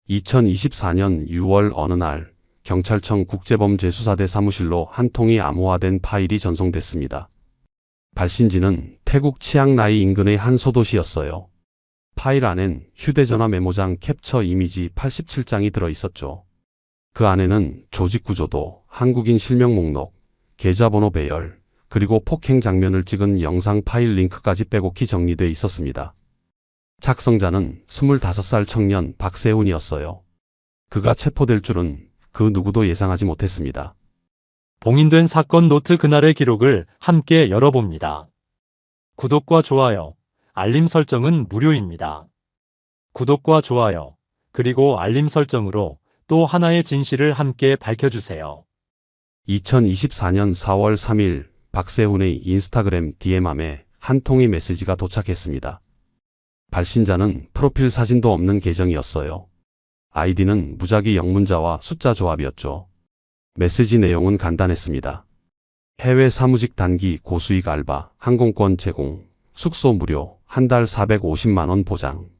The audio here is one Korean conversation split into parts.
2024년 6월 어느 날 경찰청 국제범죄수사대 사무실로 한 통이 암호화된 파일이 전송됐습니다. 발신지는 태국 치앙라이 인근의 한 소도시였어요. 파일 안엔 휴대전화 메모장 캡처 이미지 87장이 들어있었죠. 그 안에는 조직 구조도, 한국인 실명 목록, 계좌번호 배열, 그리고 폭행 장면을 찍은 영상 파일 링크까지 빼곡히 정리돼 있었습니다. 작성자는 25살 청년 박세훈이었어요. 그가 체포될 줄은 그 누구도 예상하지 못했습니다. 봉인된 사건 노트 그날의 기록을 함께 열어봅니다. 구독과 좋아요, 알림 설정은 무료입니다. 구독과 좋아요, 그리고 알림 설정으로 또 하나의 진실을 함께 밝혀주세요. 2024년 4월 3일 박세훈의 인스타그램 DM함에 한 통의 메시지가 도착했습니다. 발신자는 프로필 사진도 없는 계정이었어요. 아이디는 무작위 영문자와 숫자 조합이었죠. 메시지 내용은 간단했습니다. 해외 사무직 단기 고수익 알바, 항공권 제공, 숙소 무료, 한 달 450만 원 보장.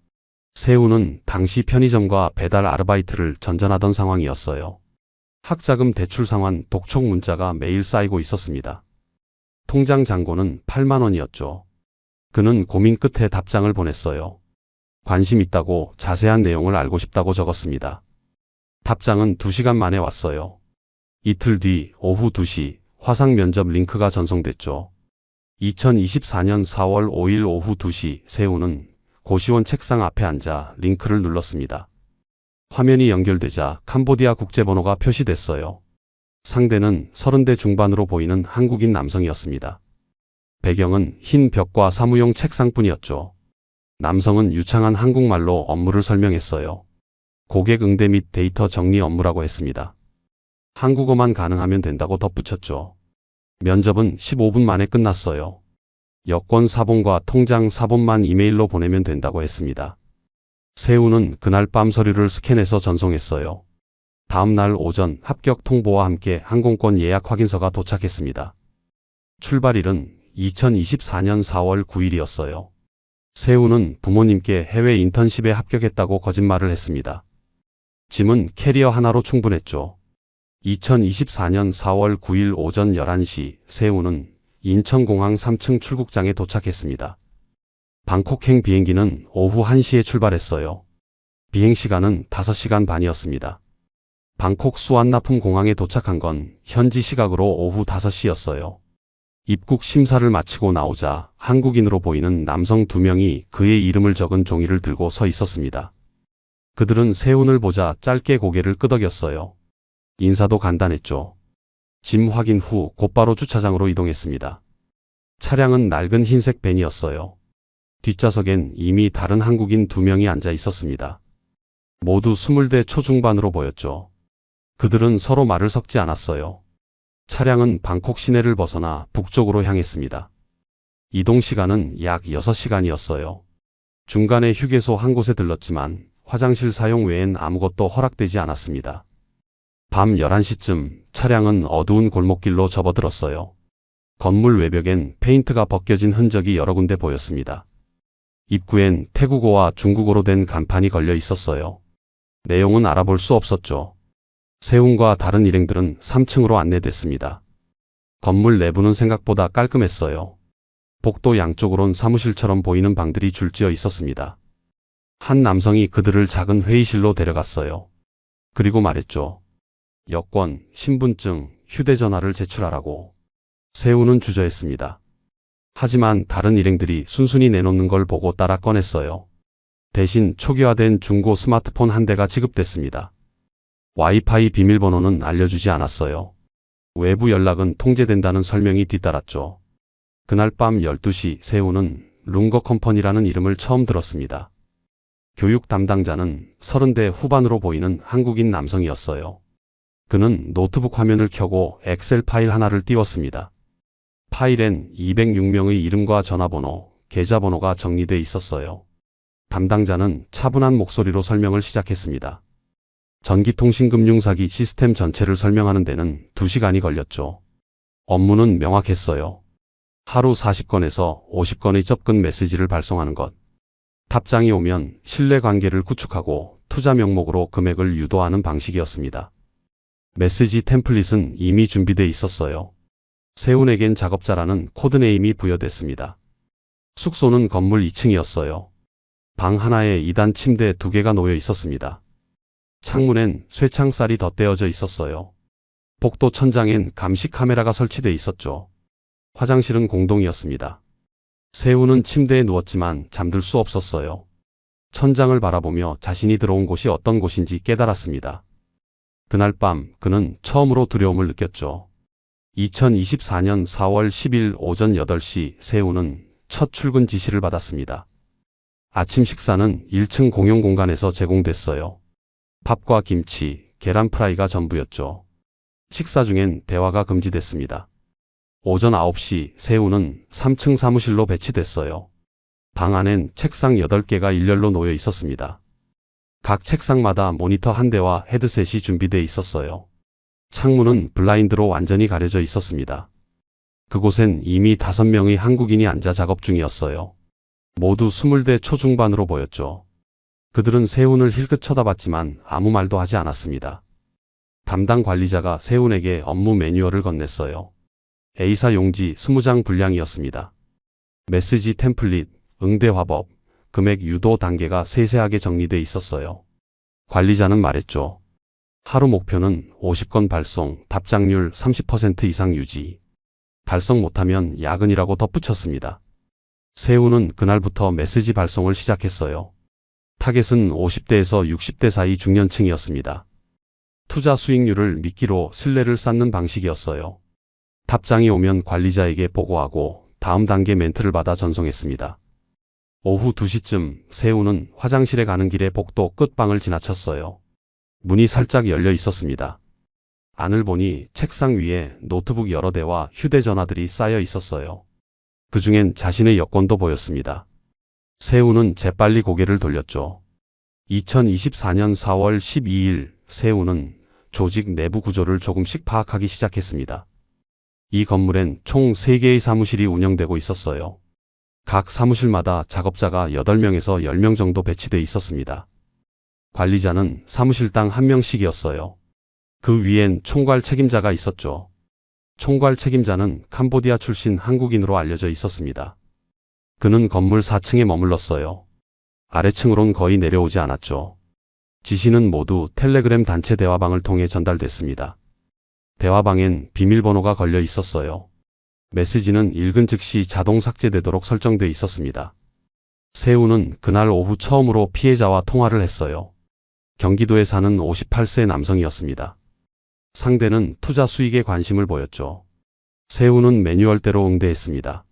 세훈은 당시 편의점과 배달 아르바이트를 전전하던 상황이었어요. 학자금 대출 상환 독촉 문자가 매일 쌓이고 있었습니다. 통장 잔고는 8만 원이었죠. 그는 고민 끝에 답장을 보냈어요. 관심 있다고 자세한 내용을 알고 싶다고 적었습니다. 답장은 2시간 만에 왔어요. 이틀 뒤 오후 2시 화상 면접 링크가 전송됐죠. 2024년 4월 5일 오후 2시 세훈은 고시원 책상 앞에 앉아 링크를 눌렀습니다. 화면이 연결되자 캄보디아 국제번호가 표시됐어요. 상대는 30대 중반으로 보이는 한국인 남성이었습니다. 배경은 흰 벽과 사무용 책상뿐이었죠. 남성은 유창한 한국말로 업무를 설명했어요. 고객 응대 및 데이터 정리 업무라고 했습니다. 한국어만 가능하면 된다고 덧붙였죠. 면접은 15분 만에 끝났어요. 여권 사본과 통장 사본만 이메일로 보내면 된다고 했습니다. 세훈은 그날 밤 서류를 스캔해서 전송했어요. 다음 날 오전 합격 통보와 함께 항공권 예약 확인서가 도착했습니다. 출발일은 2024년 4월 9일이었어요. 세훈은 부모님께 해외 인턴십에 합격했다고 거짓말을 했습니다. 짐은 캐리어 하나로 충분했죠. 2024년 4월 9일 오전 11시 세훈은 인천공항 3층 출국장에 도착했습니다. 방콕행 비행기는 오후 1시에 출발했어요. 비행시간은 5시간 반이었습니다. 방콕 수완나품 공항에 도착한 건 현지 시각으로 오후 5시였어요. 입국 심사를 마치고 나오자 한국인으로 보이는 남성 2명이 그의 이름을 적은 종이를 들고 서 있었습니다. 그들은 세훈을 보자 짧게 고개를 끄덕였어요. 인사도 간단했죠. 짐 확인 후 곧바로 주차장으로 이동했습니다. 차량은 낡은 흰색 벤이었어요. 뒷좌석엔 이미 다른 한국인 2명이 앉아 있었습니다. 모두 20대 초중반으로 보였죠. 그들은 서로 말을 섞지 않았어요. 차량은 방콕 시내를 벗어나 북쪽으로 향했습니다. 이동 시간은 약 6시간이었어요. 중간에 휴게소 한 곳에 들렀지만 화장실 사용 외엔 아무것도 허락되지 않았습니다. 밤 11시쯤 차량은 어두운 골목길로 접어들었어요. 건물 외벽엔 페인트가 벗겨진 흔적이 여러 군데 보였습니다. 입구엔 태국어와 중국어로 된 간판이 걸려 있었어요. 내용은 알아볼 수 없었죠. 세훈과 다른 일행들은 3층으로 안내됐습니다. 건물 내부는 생각보다 깔끔했어요. 복도 양쪽으론 사무실처럼 보이는 방들이 줄지어 있었습니다. 한 남성이 그들을 작은 회의실로 데려갔어요. 그리고 말했죠. 여권, 신분증, 휴대전화를 제출하라고. 세훈은 주저했습니다. 하지만 다른 일행들이 순순히 내놓는 걸 보고 따라 꺼냈어요. 대신 초기화된 중고 스마트폰 한 대가 지급됐습니다. 와이파이 비밀번호는 알려주지 않았어요. 외부 연락은 통제된다는 설명이 뒤따랐죠. 그날 밤 12시 세훈은 룽거 컴퍼니라는 이름을 처음 들었습니다. 교육 담당자는 30대 후반으로 보이는 한국인 남성이었어요. 그는 노트북 화면을 켜고 엑셀 파일 하나를 띄웠습니다. 파일엔 206명의 이름과 전화번호, 계좌번호가 정리돼 있었어요. 담당자는 차분한 목소리로 설명을 시작했습니다. 전기통신금융사기 시스템 전체를 설명하는 데는 2시간이 걸렸죠. 업무는 명확했어요. 하루 40건에서 50건의 접근 메시지를 발송하는 것. 답장이 오면 신뢰관계를 구축하고 투자 명목으로 금액을 유도하는 방식이었습니다. 메시지 템플릿은 이미 준비돼 있었어요. 세훈에겐 작업자라는 코드네임이 부여됐습니다. 숙소는 건물 2층이었어요. 방 하나에 2단 침대 2개가 놓여 있었습니다. 창문엔 쇠창살이 덧대어져 있었어요. 복도 천장엔 감시 카메라가 설치돼 있었죠. 화장실은 공동이었습니다. 세훈은 침대에 누웠지만 잠들 수 없었어요. 천장을 바라보며 자신이 들어온 곳이 어떤 곳인지 깨달았습니다. 그날 밤 그는 처음으로 두려움을 느꼈죠. 2024년 4월 10일 오전 8시 세훈은 첫 출근 지시를 받았습니다. 아침 식사는 1층 공용 공간에서 제공됐어요. 밥과 김치, 계란 프라이가 전부였죠. 식사 중엔 대화가 금지됐습니다. 오전 9시 세훈은 3층 사무실로 배치됐어요. 방 안엔 책상 8개가 일렬로 놓여 있었습니다. 각 책상마다 모니터 한 대와 헤드셋이 준비되어 있었어요. 창문은 블라인드로 완전히 가려져 있었습니다. 그곳엔 이미 5명의 한국인이 앉아 작업 중이었어요. 모두 20대 초중반으로 보였죠. 그들은 세훈을 힐끗 쳐다봤지만 아무 말도 하지 않았습니다. 담당 관리자가 세훈에게 업무 매뉴얼을 건넸어요. A사 용지 20장 분량이었습니다. 메시지 템플릿, 응대 화법, 금액 유도 단계가 세세하게 정리돼 있었어요. 관리자는 말했죠. 하루 목표는 50건 발송, 답장률 30% 이상 유지. 달성 못하면 야근이라고 덧붙였습니다. 세훈은 그날부터 메시지 발송을 시작했어요. 타겟은 50대에서 60대 사이 중년층이었습니다. 투자 수익률을 미끼로 신뢰를 쌓는 방식이었어요. 답장이 오면 관리자에게 보고하고 다음 단계 멘트를 받아 전송했습니다. 오후 2시쯤 세훈은 화장실에 가는 길에 복도 끝방을 지나쳤어요. 문이 살짝 열려 있었습니다. 안을 보니 책상 위에 노트북 여러 대와 휴대전화들이 쌓여 있었어요. 그중엔 자신의 여권도 보였습니다. 세훈은 재빨리 고개를 돌렸죠. 2024년 4월 12일 세훈은 조직 내부 구조를 조금씩 파악하기 시작했습니다. 이 건물엔 총 3개의 사무실이 운영되고 있었어요. 각 사무실마다 작업자가 8명에서 10명 정도 배치돼 있었습니다. 관리자는 사무실당 1명씩이었어요. 그 위엔 총괄 책임자가 있었죠. 총괄 책임자는 캄보디아 출신 한국인으로 알려져 있었습니다. 그는 건물 4층에 머물렀어요. 아래층으론 거의 내려오지 않았죠. 지시는 모두 텔레그램 단체 대화방을 통해 전달됐습니다. 대화방엔 비밀번호가 걸려 있었어요. 메시지는 읽은 즉시 자동 삭제되도록 설정돼 있었습니다. 세훈은 그날 오후 처음으로 피해자와 통화를 했어요. 경기도에 사는 58세 남성이었습니다. 상대는 투자 수익에 관심을 보였죠. 세훈은 매뉴얼대로 응대했습니다.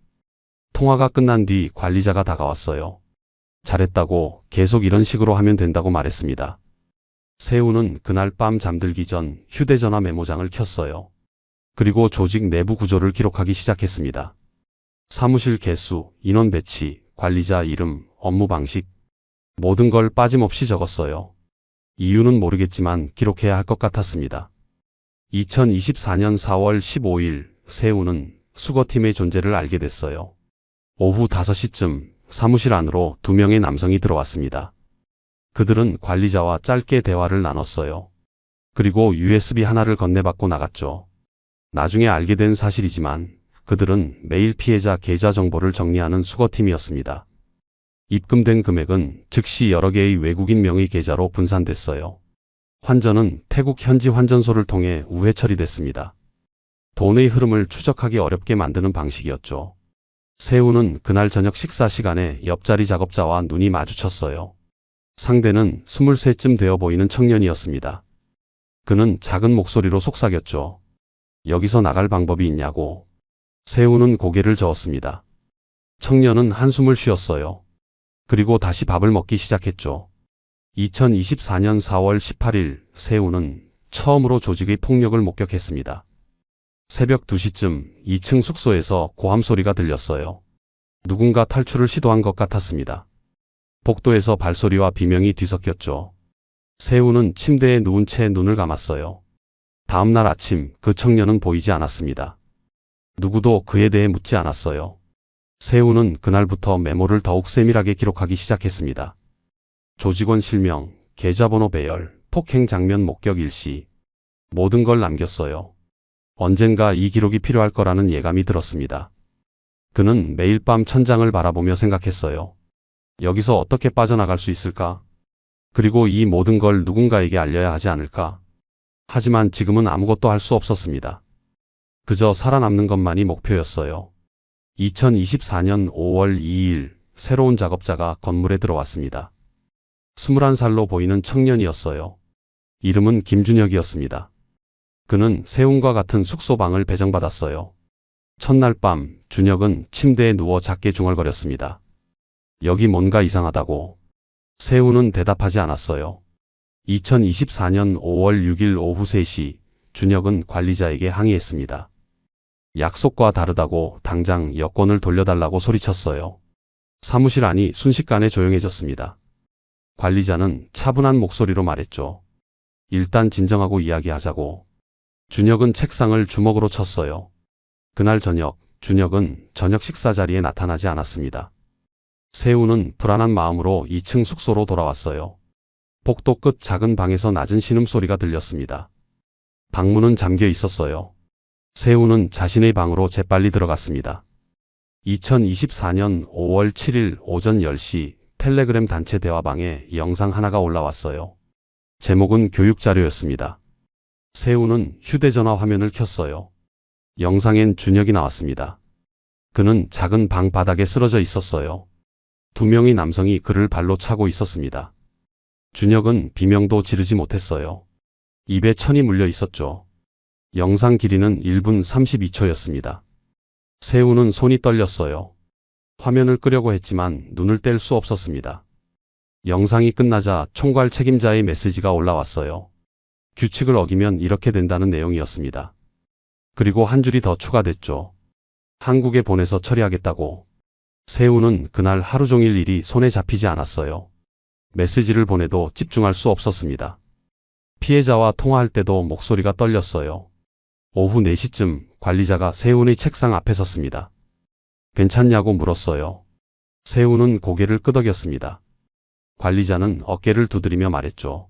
통화가 끝난 뒤 관리자가 다가왔어요. 잘했다고 계속 이런 식으로 하면 된다고 말했습니다. 세훈은 그날 밤 잠들기 전 휴대전화 메모장을 켰어요. 그리고 조직 내부 구조를 기록하기 시작했습니다. 사무실 개수, 인원 배치, 관리자 이름, 업무 방식, 모든 걸 빠짐없이 적었어요. 이유는 모르겠지만 기록해야 할 것 같았습니다. 2024년 4월 15일 세훈은 수거팀의 존재를 알게 됐어요. 오후 5시쯤 사무실 안으로 2명의 남성이 들어왔습니다. 그들은 관리자와 짧게 대화를 나눴어요. 그리고 USB 하나를 건네받고 나갔죠. 나중에 알게 된 사실이지만 그들은 매일 피해자 계좌 정보를 정리하는 수거팀이었습니다. 입금된 금액은 즉시 여러 개의 외국인 명의 계좌로 분산됐어요. 환전은 태국 현지 환전소를 통해 우회 처리됐습니다. 돈의 흐름을 추적하기 어렵게 만드는 방식이었죠. 세훈은 그날 저녁 식사 시간에 옆자리 작업자와 눈이 마주쳤어요. 상대는 23쯤 되어 보이는 청년이었습니다. 그는 작은 목소리로 속삭였죠. 여기서 나갈 방법이 있냐고. 세훈은 고개를 저었습니다. 청년은 한숨을 쉬었어요. 그리고 다시 밥을 먹기 시작했죠. 2024년 4월 18일 세훈은 처음으로 조직의 폭력을 목격했습니다. 새벽 2시쯤 2층 숙소에서 고함 소리가 들렸어요. 누군가 탈출을 시도한 것 같았습니다. 복도에서 발소리와 비명이 뒤섞였죠. 세훈은 침대에 누운 채 눈을 감았어요. 다음 날 아침 그 청년은 보이지 않았습니다. 누구도 그에 대해 묻지 않았어요. 세훈은 그날부터 메모를 더욱 세밀하게 기록하기 시작했습니다. 조직원 실명, 계좌번호 배열, 폭행 장면 목격 일시, 모든 걸 남겼어요. 언젠가 이 기록이 필요할 거라는 예감이 들었습니다. 그는 매일 밤 천장을 바라보며 생각했어요. 여기서 어떻게 빠져나갈 수 있을까? 그리고 이 모든 걸 누군가에게 알려야 하지 않을까? 하지만 지금은 아무것도 할 수 없었습니다. 그저 살아남는 것만이 목표였어요. 2024년 5월 2일 새로운 작업자가 건물에 들어왔습니다. 21살로 보이는 청년이었어요. 이름은 김준혁이었습니다. 그는 세훈과 같은 숙소방을 배정받았어요. 첫날 밤 준혁은 침대에 누워 작게 중얼거렸습니다. 여기 뭔가 이상하다고. 세훈은 대답하지 않았어요. 2024년 5월 6일 오후 3시 준혁은 관리자에게 항의했습니다. 약속과 다르다고 당장 여권을 돌려달라고 소리쳤어요. 사무실 안이 순식간에 조용해졌습니다. 관리자는 차분한 목소리로 말했죠. 일단 진정하고 이야기하자고. 준혁은 책상을 주먹으로 쳤어요. 그날 저녁, 준혁은 저녁 식사 자리에 나타나지 않았습니다. 세훈은 불안한 마음으로 2층 숙소로 돌아왔어요. 복도 끝 작은 방에서 낮은 신음소리가 들렸습니다. 방문은 잠겨 있었어요. 세훈은 자신의 방으로 재빨리 들어갔습니다. 2024년 5월 7일 오전 10시 텔레그램 단체 대화방에 영상 하나가 올라왔어요. 제목은 교육자료였습니다. 세훈은 휴대전화 화면을 켰어요. 영상엔 준혁이 나왔습니다. 그는 작은 방 바닥에 쓰러져 있었어요. 2명의 남성이 그를 발로 차고 있었습니다. 준혁은 비명도 지르지 못했어요. 입에 천이 물려 있었죠. 영상 길이는 1분 32초였습니다. 세훈은 손이 떨렸어요. 화면을 끄려고 했지만 눈을 뗄 수 없었습니다. 영상이 끝나자 총괄 책임자의 메시지가 올라왔어요. 규칙을 어기면 이렇게 된다는 내용이었습니다. 그리고 한 줄이 더 추가됐죠. 한국에 보내서 처리하겠다고. 세훈은 그날 하루 종일 일이 손에 잡히지 않았어요. 메시지를 보내도 집중할 수 없었습니다. 피해자와 통화할 때도 목소리가 떨렸어요. 오후 4시쯤 관리자가 세훈의 책상 앞에 섰습니다. 괜찮냐고 물었어요. 세훈은 고개를 끄덕였습니다. 관리자는 어깨를 두드리며 말했죠.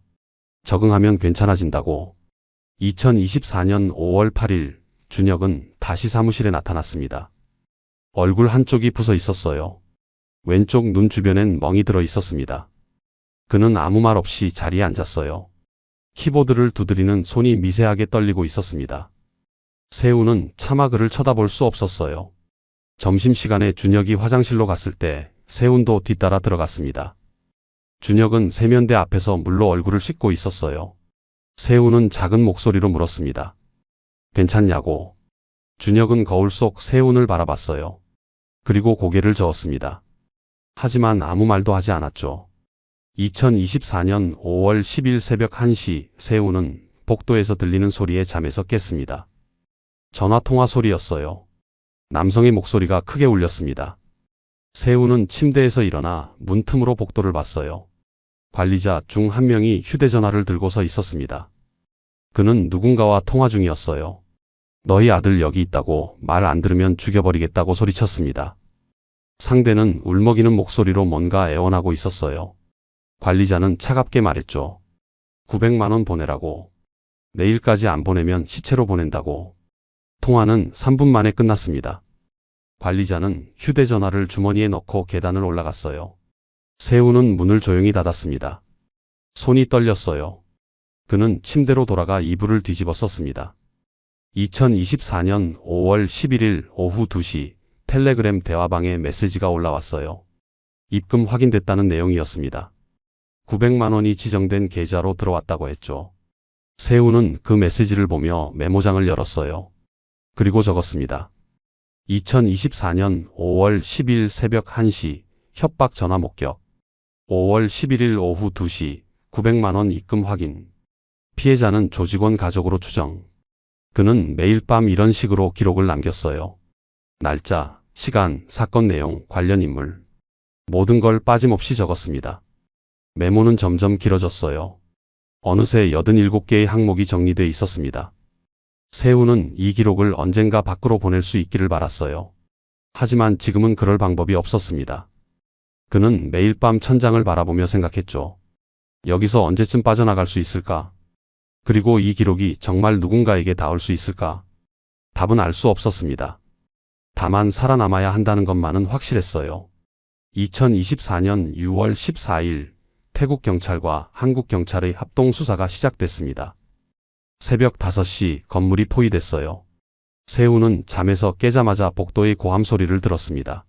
적응하면 괜찮아진다고. 2024년 5월 8일 준혁은 다시 사무실에 나타났습니다. 얼굴 한쪽이 부서 있었어요. 왼쪽 눈 주변엔 멍이 들어 있었습니다. 그는 아무 말 없이 자리에 앉았어요. 키보드를 두드리는 손이 미세하게 떨리고 있었습니다. 세훈은 차마 그를 쳐다볼 수 없었어요. 점심시간에 준혁이 화장실로 갔을 때 세훈도 뒤따라 들어갔습니다. 준혁은 세면대 앞에서 물로 얼굴을 씻고 있었어요. 세훈은 작은 목소리로 물었습니다. 괜찮냐고. 준혁은 거울 속 세훈을 바라봤어요. 그리고 고개를 저었습니다. 하지만 아무 말도 하지 않았죠. 2024년 5월 10일 새벽 1시 세훈은 복도에서 들리는 소리에 잠에서 깼습니다. 전화통화 소리였어요. 남성의 목소리가 크게 울렸습니다. 세훈은 침대에서 일어나 문틈으로 복도를 봤어요. 관리자 중 한 명이 휴대전화를 들고 서 있었습니다. 그는 누군가와 통화 중이었어요. 너희 아들 여기 있다고 말 안 들으면 죽여버리겠다고 소리쳤습니다. 상대는 울먹이는 목소리로 뭔가 애원하고 있었어요. 관리자는 차갑게 말했죠. 900만 원 보내라고. 내일까지 안 보내면 시체로 보낸다고. 통화는 3분 만에 끝났습니다. 관리자는 휴대전화를 주머니에 넣고 계단을 올라갔어요. 세훈은 문을 조용히 닫았습니다. 손이 떨렸어요. 그는 침대로 돌아가 이불을 뒤집어 썼습니다. 2024년 5월 11일 오후 2시 텔레그램 대화방에 메시지가 올라왔어요. 입금 확인됐다는 내용이었습니다. 900만 원이 지정된 계좌로 들어왔다고 했죠. 세훈은 그 메시지를 보며 메모장을 열었어요. 그리고 적었습니다. 2024년 5월 10일 새벽 1시 협박 전화 목격. 5월 11일 오후 2시 900만 원 입금 확인. 피해자는 조직원 가족으로 추정. 그는 매일 밤 이런 식으로 기록을 남겼어요. 날짜, 시간, 사건 내용, 관련 인물. 모든 걸 빠짐없이 적었습니다. 메모는 점점 길어졌어요. 어느새 87개의 항목이 정리돼 있었습니다. 세훈은 이 기록을 언젠가 밖으로 보낼 수 있기를 바랐어요. 하지만 지금은 그럴 방법이 없었습니다. 그는 매일 밤 천장을 바라보며 생각했죠. 여기서 언제쯤 빠져나갈 수 있을까? 그리고 이 기록이 정말 누군가에게 닿을 수 있을까? 답은 알 수 없었습니다. 다만 살아남아야 한다는 것만은 확실했어요. 2024년 6월 14일 태국 경찰과 한국 경찰의 합동 수사가 시작됐습니다. 새벽 5시 건물이 포위됐어요. 세훈은 잠에서 깨자마자 복도의 고함 소리를 들었습니다.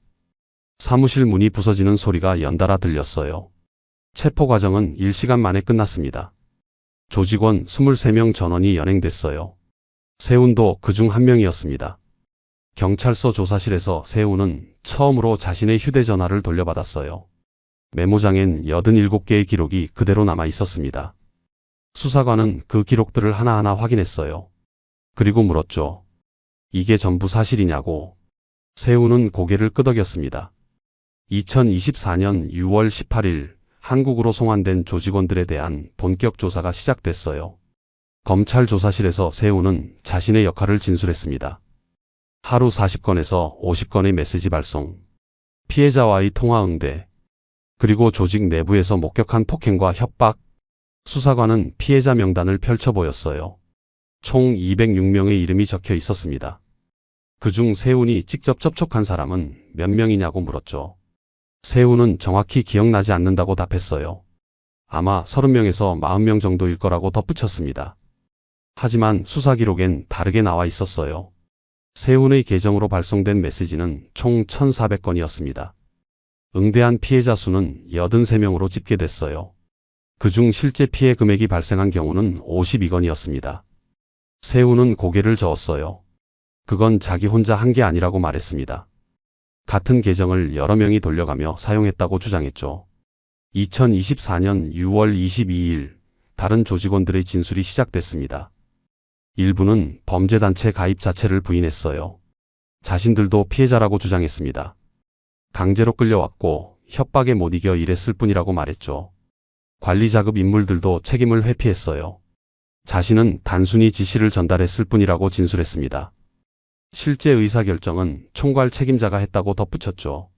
사무실 문이 부서지는 소리가 연달아 들렸어요. 체포 과정은 1시간 만에 끝났습니다. 조직원 23명 전원이 연행됐어요. 세훈도 그중 한 명이었습니다. 경찰서 조사실에서 세훈은 처음으로 자신의 휴대전화를 돌려받았어요. 메모장엔 87개의 기록이 그대로 남아 있었습니다. 수사관은 그 기록들을 하나하나 확인했어요. 그리고 물었죠. 이게 전부 사실이냐고. 세훈은 고개를 끄덕였습니다. 2024년 6월 18일 한국으로 송환된 조직원들에 대한 본격 조사가 시작됐어요. 검찰 조사실에서 세훈은 자신의 역할을 진술했습니다. 하루 40건에서 50건의 메시지 발송, 피해자와의 통화 응대, 그리고 조직 내부에서 목격한 폭행과 협박. 수사관은 피해자 명단을 펼쳐 보였어요. 총 206명의 이름이 적혀 있었습니다. 그중 세훈이 직접 접촉한 사람은 몇 명이냐고 물었죠. 세훈은 정확히 기억나지 않는다고 답했어요. 아마 30명에서 40명 정도일 거라고 덧붙였습니다. 하지만 수사 기록엔 다르게 나와 있었어요. 세훈의 계정으로 발송된 메시지는 총 1,400건이었습니다. 응대한 피해자 수는 83명으로 집계됐어요. 그중 실제 피해 금액이 발생한 경우는 52건이었습니다. 세훈은 고개를 저었어요. 그건 자기 혼자 한 게 아니라고 말했습니다. 같은 계정을 여러 명이 돌려가며 사용했다고 주장했죠. 2024년 6월 22일 다른 조직원들의 진술이 시작됐습니다. 일부는 범죄단체 가입 자체를 부인했어요. 자신들도 피해자라고 주장했습니다. 강제로 끌려왔고 협박에 못 이겨 일했을 뿐이라고 말했죠. 관리자급 인물들도 책임을 회피했어요. 자신은 단순히 지시를 전달했을 뿐이라고 진술했습니다. 실제 의사결정은 총괄 책임자가 했다고 덧붙였죠.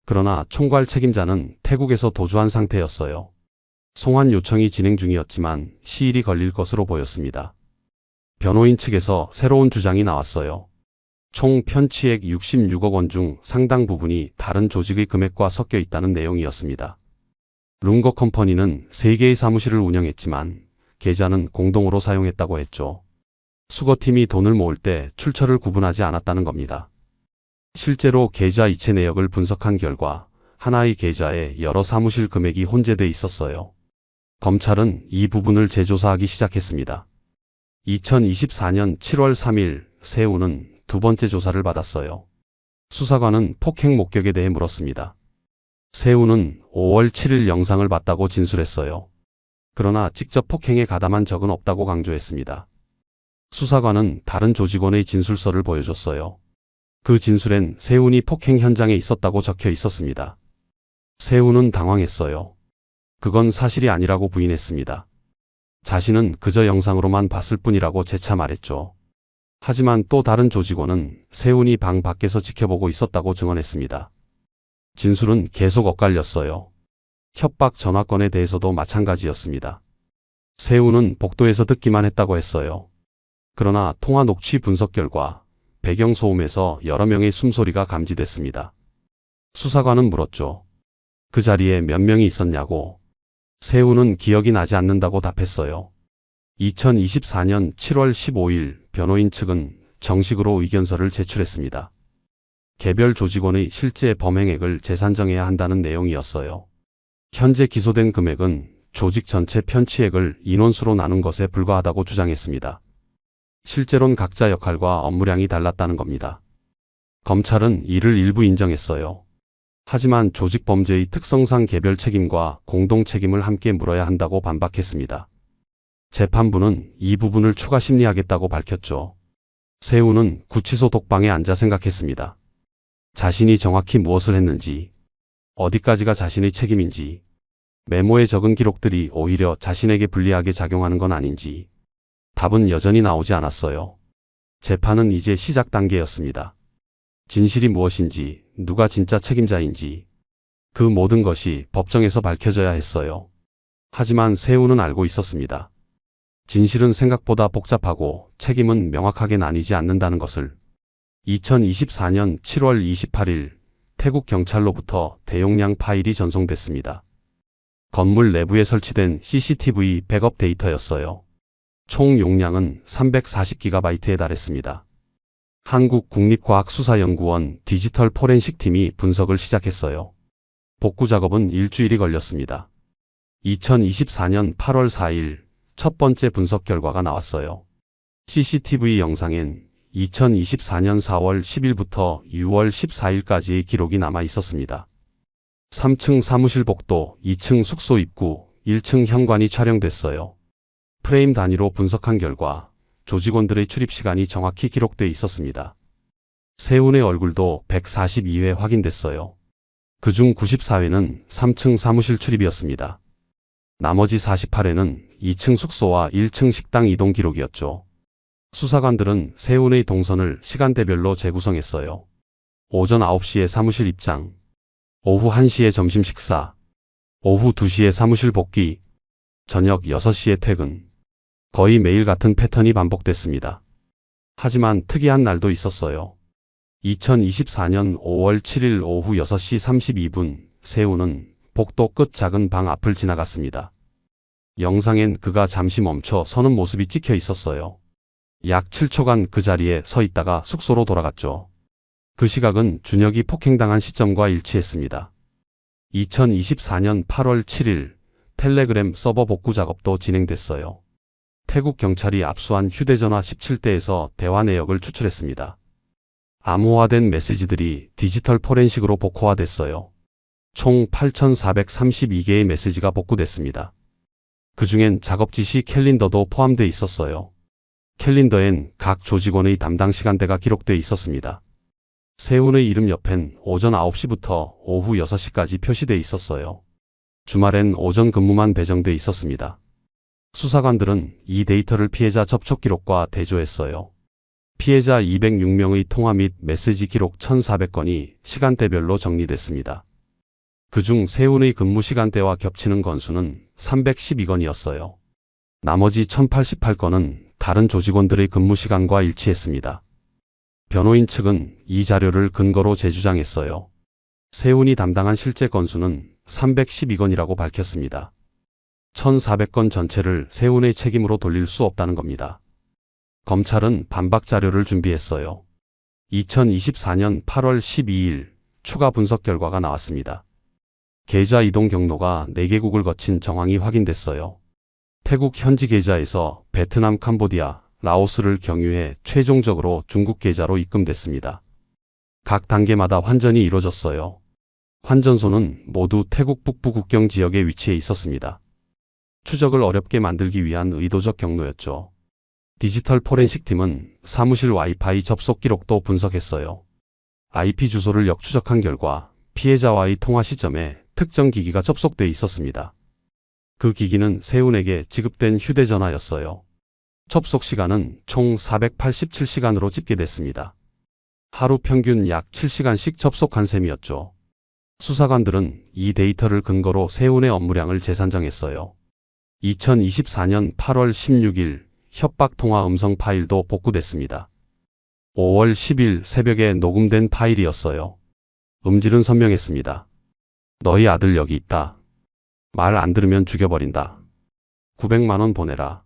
그러나 총괄 책임자는 태국에서 도주한 상태였어요. 송환 요청이 진행 중이었지만 시일이 걸릴 것으로 보였습니다. 변호인 측에서 새로운 주장이 나왔어요. 총 편취액 66억 원 중 상당 부분이 다른 조직의 금액과 섞여 있다는 내용이었습니다. 룽거 컴퍼니는 3개의 사무실을 운영했지만 계좌는 공동으로 사용했다고 했죠. 수거팀이 돈을 모을 때 출처를 구분하지 않았다는 겁니다. 실제로 계좌 이체 내역을 분석한 결과 하나의 계좌에 여러 사무실 금액이 혼재돼 있었어요. 검찰은 이 부분을 재조사하기 시작했습니다. 2024년 7월 3일 세훈은 두 번째 조사를 받았어요. 수사관은 폭행 목격에 대해 물었습니다. 세훈은 5월 7일 영상을 봤다고 진술했어요. 그러나 직접 폭행에 가담한 적은 없다고 강조했습니다. 수사관은 다른 조직원의 진술서를 보여줬어요. 그 진술엔 세훈이 폭행 현장에 있었다고 적혀 있었습니다. 세훈은 당황했어요. 그건 사실이 아니라고 부인했습니다. 자신은 그저 영상으로만 봤을 뿐이라고 재차 말했죠. 하지만 또 다른 조직원은 세훈이 방 밖에서 지켜보고 있었다고 증언했습니다. 진술은 계속 엇갈렸어요. 협박 전화건에 대해서도 마찬가지였습니다. 세훈은 복도에서 듣기만 했다고 했어요. 그러나 통화 녹취 분석 결과 배경소음에서 여러 명의 숨소리가 감지됐습니다. 수사관은 물었죠. 그 자리에 몇 명이 있었냐고. 세훈은 기억이 나지 않는다고 답했어요. 2024년 7월 15일 변호인 측은 정식으로 의견서를 제출했습니다. 개별 조직원의 실제 범행액을 재산정해야 한다는 내용이었어요. 현재 기소된 금액은 조직 전체 편취액을 인원수로 나눈 것에 불과하다고 주장했습니다. 실제론 각자 역할과 업무량이 달랐다는 겁니다. 검찰은 이를 일부 인정했어요. 하지만 조직 범죄의 특성상 개별 책임과 공동 책임을 함께 물어야 한다고 반박했습니다. 재판부는 이 부분을 추가 심리하겠다고 밝혔죠. 세훈은 구치소 독방에 앉아 생각했습니다. 자신이 정확히 무엇을 했는지, 어디까지가 자신의 책임인지, 메모에 적은 기록들이 오히려 자신에게 불리하게 작용하는 건 아닌지, 답은 여전히 나오지 않았어요. 재판은 이제 시작 단계였습니다. 진실이 무엇인지, 누가 진짜 책임자인지, 그 모든 것이 법정에서 밝혀져야 했어요. 하지만 세훈은 알고 있었습니다. 진실은 생각보다 복잡하고 책임은 명확하게 나뉘지 않는다는 것을. 2024년 7월 28일 태국 경찰로부터 대용량 파일이 전송됐습니다. 건물 내부에 설치된 CCTV 백업 데이터였어요. 총 용량은 340GB에 달했습니다. 한국국립과학수사연구원 디지털 포렌식 팀이 분석을 시작했어요. 복구 작업은 일주일이 걸렸습니다. 2024년 8월 4일 첫 번째 분석 결과가 나왔어요. CCTV 영상엔 2024년 4월 10일부터 6월 14일까지의 기록이 남아 있었습니다. 3층 사무실 복도, 2층 숙소 입구, 1층 현관이 촬영됐어요. 프레임 단위로 분석한 결과 조직원들의 출입 시간이 정확히 기록돼 있었습니다. 세훈의 얼굴도 142회 확인됐어요. 그중 94회는 3층 사무실 출입이었습니다. 나머지 48회는 2층 숙소와 1층 식당 이동 기록이었죠. 수사관들은 세훈의 동선을 시간대별로 재구성했어요. 오전 9시에 사무실 입장, 오후 1시에 점심 식사, 오후 2시에 사무실 복귀, 저녁 6시에 퇴근. 거의 매일 같은 패턴이 반복됐습니다. 하지만 특이한 날도 있었어요. 2024년 5월 7일 오후 6시 32분 세훈은 복도 끝 작은 방 앞을 지나갔습니다. 영상엔 그가 잠시 멈춰 서는 모습이 찍혀 있었어요. 약 7초간 그 자리에 서 있다가 숙소로 돌아갔죠. 그 시각은 준혁이 폭행당한 시점과 일치했습니다. 2024년 8월 7일 텔레그램 서버 복구 작업도 진행됐어요. 태국 경찰이 압수한 휴대전화 17대에서 대화 내역을 추출했습니다. 암호화된 메시지들이 디지털 포렌식으로 복호화됐어요. 총 8,432개의 메시지가 복구됐습니다. 그중엔 작업 지시 캘린더도 포함되어 있었어요. 캘린더엔 각 조직원의 담당 시간대가 기록되어 있었습니다. 세훈의 이름 옆엔 오전 9시부터 오후 6시까지 표시되어 있었어요. 주말엔 오전 근무만 배정돼 있었습니다. 수사관들은 이 데이터를 피해자 접촉 기록과 대조했어요. 피해자 206명의 통화 및 메시지 기록 1,400건이 시간대별로 정리됐습니다. 그중 세훈의 근무 시간대와 겹치는 건수는 312건이었어요. 나머지 1,088건은 다른 조직원들의 근무 시간과 일치했습니다. 변호인 측은 이 자료를 근거로 재주장했어요. 세훈이 담당한 실제 건수는 312건이라고 밝혔습니다. 1,400건 전체를 세훈의 책임으로 돌릴 수 없다는 겁니다. 검찰은 반박 자료를 준비했어요. 2024년 8월 12일 추가 분석 결과가 나왔습니다. 계좌 이동 경로가 4개국을 거친 정황이 확인됐어요. 태국 현지 계좌에서 베트남, 캄보디아, 라오스를 경유해 최종적으로 중국 계좌로 입금됐습니다. 각 단계마다 환전이 이루어졌어요. 환전소는 모두 태국 북부 국경 지역에 위치해 있었습니다. 추적을 어렵게 만들기 위한 의도적 경로였죠. 디지털 포렌식 팀은 사무실 와이파이 접속 기록도 분석했어요. IP 주소를 역추적한 결과 피해자와의 통화 시점에 특정 기기가 접속돼 있었습니다. 그 기기는 세훈에게 지급된 휴대전화였어요. 접속 시간은 총 487시간으로 집계됐습니다. 하루 평균 약 7시간씩 접속한 셈이었죠. 수사관들은 이 데이터를 근거로 세훈의 업무량을 재산정했어요. 2024년 8월 16일 협박통화 음성 파일도 복구됐습니다. 5월 10일 새벽에 녹음된 파일이었어요. 음질은 선명했습니다. 너희 아들 여기 있다. 말 안 들으면 죽여버린다. 900만원 보내라.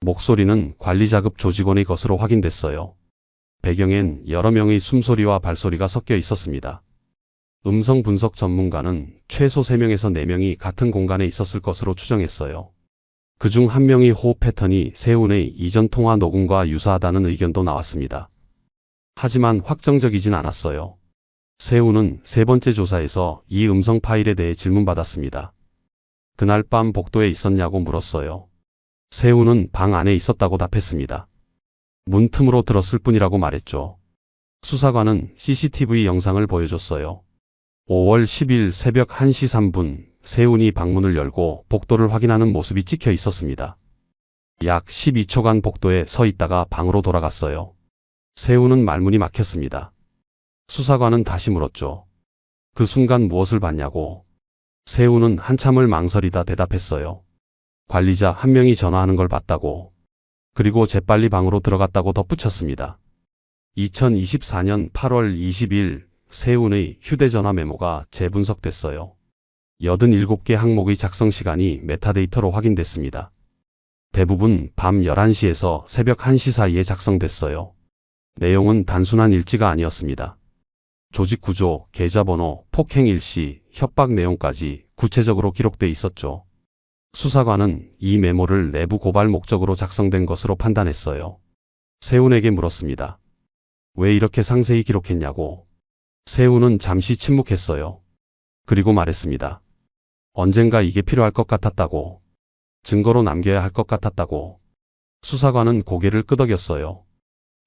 목소리는 관리자급 조직원의 것으로 확인됐어요. 배경엔 여러 명의 숨소리와 발소리가 섞여 있었습니다. 음성 분석 전문가는 최소 3명에서 4명이 같은 공간에 있었을 것으로 추정했어요. 그중 한 명의 호흡 패턴이 세훈의 이전 통화 녹음과 유사하다는 의견도 나왔습니다. 하지만 확정적이진 않았어요. 세훈은 세 번째 조사에서 이 음성 파일에 대해 질문받았습니다. 그날 밤 복도에 있었냐고 물었어요. 세훈은 방 안에 있었다고 답했습니다. 문틈으로 들었을 뿐이라고 말했죠. 수사관은 CCTV 영상을 보여줬어요. 5월 10일 새벽 1시 3분 세훈이 방문을 열고 복도를 확인하는 모습이 찍혀 있었습니다. 약 12초간 복도에 서 있다가 방으로 돌아갔어요. 세훈은 말문이 막혔습니다. 수사관은 다시 물었죠. 그 순간 무엇을 봤냐고. 세훈은 한참을 망설이다 대답했어요. 관리자 한 명이 전화하는 걸 봤다고. 그리고 재빨리 방으로 들어갔다고 덧붙였습니다. 2024년 8월 20일 세운의 휴대전화 메모가 재분석됐어요. 87개 항목의 작성 시간이 메타데이터로 확인됐습니다. 대부분 밤 11시에서 새벽 1시 사이에 작성됐어요. 내용은 단순한 일지가 아니었습니다. 조직 구조, 계좌번호, 폭행 일시, 협박 내용까지 구체적으로 기록돼 있었죠. 수사관은 이 메모를 내부 고발 목적으로 작성된 것으로 판단했어요. 세운에게 물었습니다. 왜 이렇게 상세히 기록했냐고. 세운은 잠시 침묵했어요. 그리고 말했습니다. 언젠가 이게 필요할 것 같았다고. 증거로 남겨야 할 것 같았다고. 수사관은 고개를 끄덕였어요.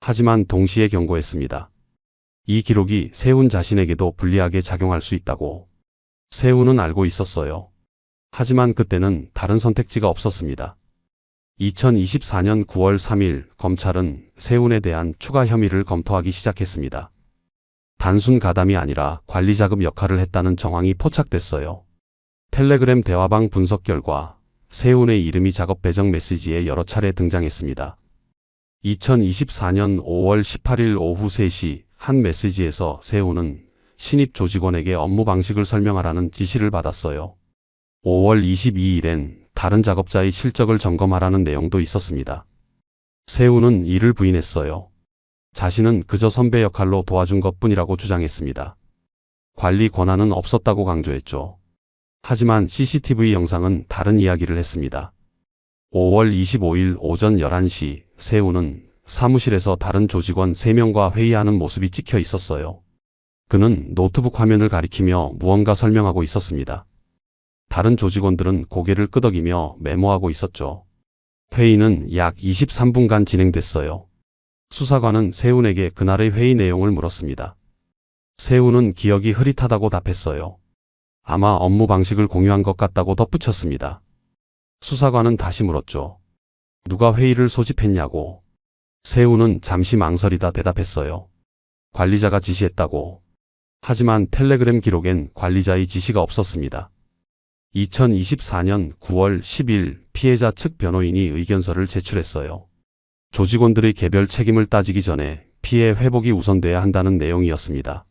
하지만 동시에 경고했습니다. 이 기록이 세운 자신에게도 불리하게 작용할 수 있다고. 세운은 알고 있었어요. 하지만 그때는 다른 선택지가 없었습니다. 2024년 9월 3일 검찰은 세운에 대한 추가 혐의를 검토하기 시작했습니다. 단순 가담이 아니라 관리 자금 역할을 했다는 정황이 포착됐어요. 텔레그램 대화방 분석 결과 세운의 이름이 작업 배정 메시지에 여러 차례 등장했습니다. 2024년 5월 18일 오후 3시 한 메시지에서 세운은 신입 조직원에게 업무 방식을 설명하라는 지시를 받았어요. 5월 22일엔 다른 작업자의 실적을 점검하라는 내용도 있었습니다. 세운은 이를 부인했어요. 자신은 그저 선배 역할로 도와준 것뿐이라고 주장했습니다. 관리 권한은 없었다고 강조했죠. 하지만 CCTV 영상은 다른 이야기를 했습니다. 5월 25일 오전 11시 세운은 사무실에서 다른 조직원 3명과 회의하는 모습이 찍혀 있었어요. 그는 노트북 화면을 가리키며 무언가 설명하고 있었습니다. 다른 조직원들은 고개를 끄덕이며 메모하고 있었죠. 회의는 약 23분간 진행됐어요. 수사관은 세운에게 그날의 회의 내용을 물었습니다. 세운은 기억이 흐릿하다고 답했어요. 아마 업무 방식을 공유한 것 같다고 덧붙였습니다. 수사관은 다시 물었죠. 누가 회의를 소집했냐고. 세운은 잠시 망설이다 대답했어요. 관리자가 지시했다고. 하지만 텔레그램 기록엔 관리자의 지시가 없었습니다. 2024년 9월 10일 피해자 측 변호인이 의견서를 제출했어요. 조직원들의 개별 책임을 따지기 전에 피해 회복이 우선돼야 한다는 내용이었습니다.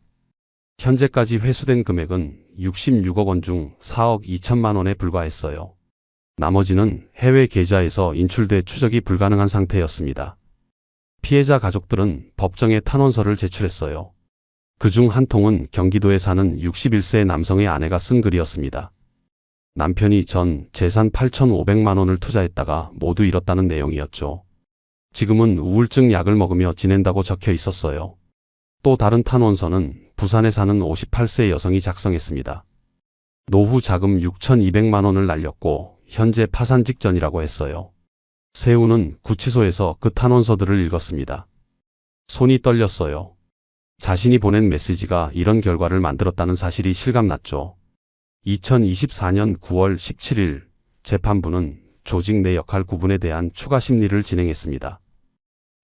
현재까지 회수된 금액은 66억 원 중 4억 2천만 원에 불과했어요. 나머지는 해외 계좌에서 인출돼 추적이 불가능한 상태였습니다. 피해자 가족들은 법정에 탄원서를 제출했어요. 그중 한 통은 경기도에 사는 61세 남성의 아내가 쓴 글이었습니다. 남편이 전 재산 8,500만 원을 투자했다가 모두 잃었다는 내용이었죠. 지금은 우울증 약을 먹으며 지낸다고 적혀 있었어요. 또 다른 탄원서는 부산에 사는 58세 여성이 작성했습니다. 노후 자금 6,200만 원을 날렸고 현재 파산 직전이라고 했어요. 세운은 구치소에서 그 탄원서들을 읽었습니다. 손이 떨렸어요. 자신이 보낸 메시지가 이런 결과를 만들었다는 사실이 실감났죠. 2024년 9월 17일 재판부는 조직 내 역할 구분에 대한 추가 심리를 진행했습니다.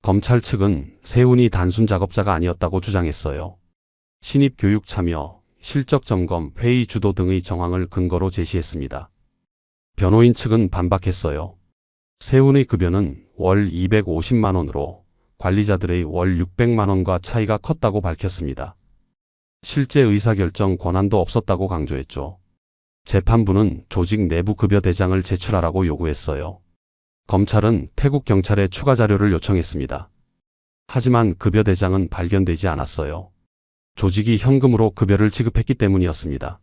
검찰 측은 세운이 단순 작업자가 아니었다고 주장했어요. 신입 교육 참여, 실적 점검, 회의 주도 등의 정황을 근거로 제시했습니다. 변호인 측은 반박했어요. 세운의 급여는 월 250만 원으로 관리자들의 월 600만 원과 차이가 컸다고 밝혔습니다. 실제 의사결정 권한도 없었다고 강조했죠. 재판부는 조직 내부 급여 대장을 제출하라고 요구했어요. 검찰은 태국 경찰에 추가 자료를 요청했습니다. 하지만 급여 대장은 발견되지 않았어요. 조직이 현금으로 급여를 지급했기 때문이었습니다.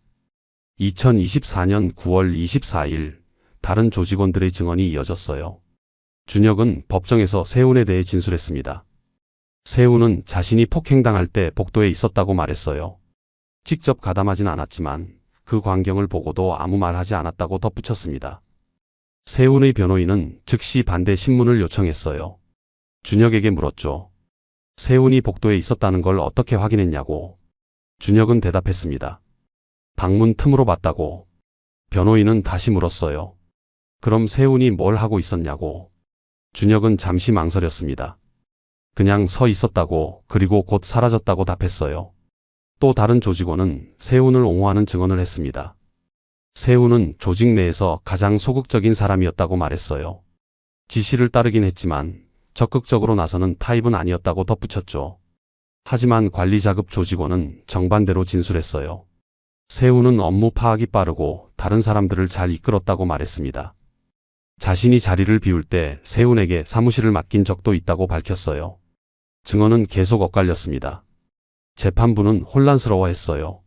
2024년 9월 24일 다른 조직원들의 증언이 이어졌어요. 준혁은 법정에서 세운에 대해 진술했습니다. 세운은 자신이 폭행당할 때 복도에 있었다고 말했어요. 직접 가담하진 않았지만 그 광경을 보고도 아무 말하지 않았다고 덧붙였습니다. 세운의 변호인은 즉시 반대 신문을 요청했어요. 준혁에게 물었죠. 세운이 복도에 있었다는 걸 어떻게 확인했냐고. 준혁은 대답했습니다. 방문 틈으로 봤다고. 변호인은 다시 물었어요. 그럼 세운이 뭘 하고 있었냐고. 준혁은 잠시 망설였습니다. 그냥 서 있었다고, 그리고 곧 사라졌다고 답했어요. 또 다른 조직원은 세운을 옹호하는 증언을 했습니다. 세훈은 조직 내에서 가장 소극적인 사람이었다고 말했어요. 지시를 따르긴 했지만 적극적으로 나서는 타입은 아니었다고 덧붙였죠. 하지만 관리 자급 조직원은 정반대로 진술했어요. 세훈은 업무 파악이 빠르고 다른 사람들을 잘 이끌었다고 말했습니다. 자신이 자리를 비울 때 세훈에게 사무실을 맡긴 적도 있다고 밝혔어요. 증언은 계속 엇갈렸습니다. 재판부는 혼란스러워했어요.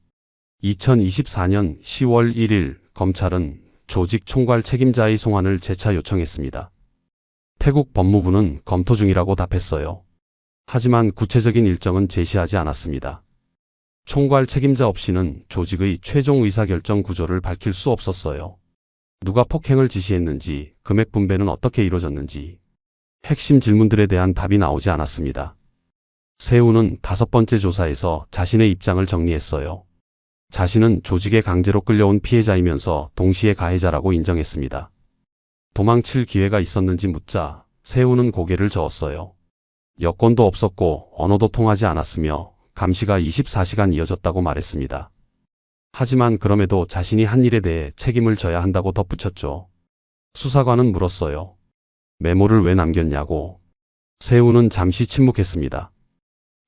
2024년 10월 1일 검찰은 조직 총괄 책임자의 송환을 재차 요청했습니다. 태국 법무부는 검토 중이라고 답했어요. 하지만 구체적인 일정은 제시하지 않았습니다. 총괄 책임자 없이는 조직의 최종 의사결정 구조를 밝힐 수 없었어요. 누가 폭행을 지시했는지, 금액 분배는 어떻게 이루어졌는지, 핵심 질문들에 대한 답이 나오지 않았습니다. 세훈은 5번째 조사에서 자신의 입장을 정리했어요. 자신은 조직에 강제로 끌려온 피해자이면서 동시에 가해자라고 인정했습니다. 도망칠 기회가 있었는지 묻자 세훈은 고개를 저었어요. 여권도 없었고 언어도 통하지 않았으며 감시가 24시간 이어졌다고 말했습니다. 하지만 그럼에도 자신이 한 일에 대해 책임을 져야 한다고 덧붙였죠. 수사관은 물었어요. 메모를 왜 남겼냐고. 세훈은 잠시 침묵했습니다.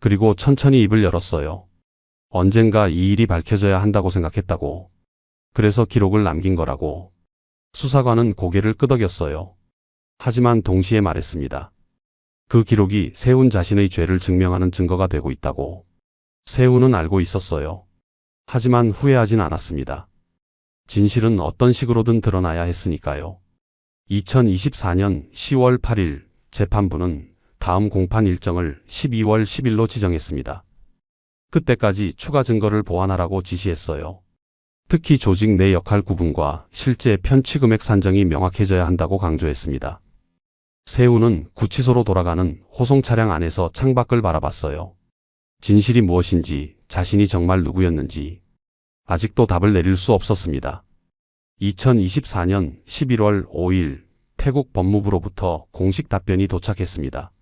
그리고 천천히 입을 열었어요. 언젠가 이 일이 밝혀져야 한다고 생각했다고. 그래서 기록을 남긴 거라고. 수사관은 고개를 끄덕였어요. 하지만 동시에 말했습니다. 그 기록이 세훈 자신의 죄를 증명하는 증거가 되고 있다고. 세훈은 알고 있었어요. 하지만 후회하진 않았습니다. 진실은 어떤 식으로든 드러나야 했으니까요. 2024년 10월 8일 재판부는 다음 공판 일정을 12월 10일로 지정했습니다. 그때까지 추가 증거를 보완하라고 지시했어요. 특히 조직 내 역할 구분과 실제 편취 금액 산정이 명확해져야 한다고 강조했습니다. 세훈은 구치소로 돌아가는 호송 차량 안에서 창밖을 바라봤어요. 진실이 무엇인지, 자신이 정말 누구였는지 아직도 답을 내릴 수 없었습니다. 2024년 11월 5일 태국 법무부로부터 공식 답변이 도착했습니다.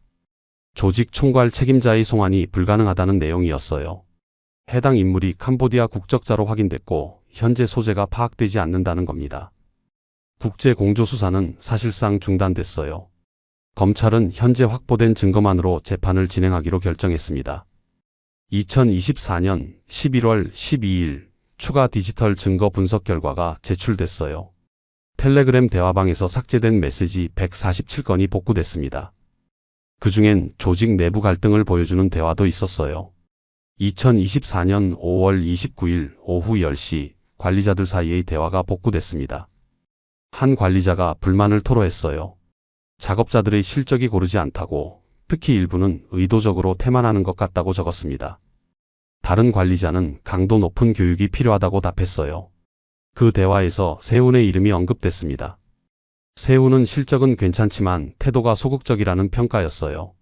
조직 총괄 책임자의 송환이 불가능하다는 내용이었어요. 해당 인물이 캄보디아 국적자로 확인됐고 현재 소재가 파악되지 않는다는 겁니다. 국제 공조 수사는 사실상 중단됐어요. 검찰은 현재 확보된 증거만으로 재판을 진행하기로 결정했습니다. 2024년 11월 12일 추가 디지털 증거 분석 결과가 제출됐어요. 텔레그램 대화방에서 삭제된 메시지 147건이 복구됐습니다. 그중엔 조직 내부 갈등을 보여주는 대화도 있었어요. 2024년 5월 29일 오후 10시 관리자들 사이의 대화가 복구됐습니다. 한 관리자가 불만을 토로했어요. 작업자들의 실적이 고르지 않다고, 특히 일부는 의도적으로 태만하는 것 같다고 적었습니다. 다른 관리자는 강도 높은 교육이 필요하다고 답했어요. 그 대화에서 세훈의 이름이 언급됐습니다. 세훈은 실적은 괜찮지만 태도가 소극적이라는 평가였어요.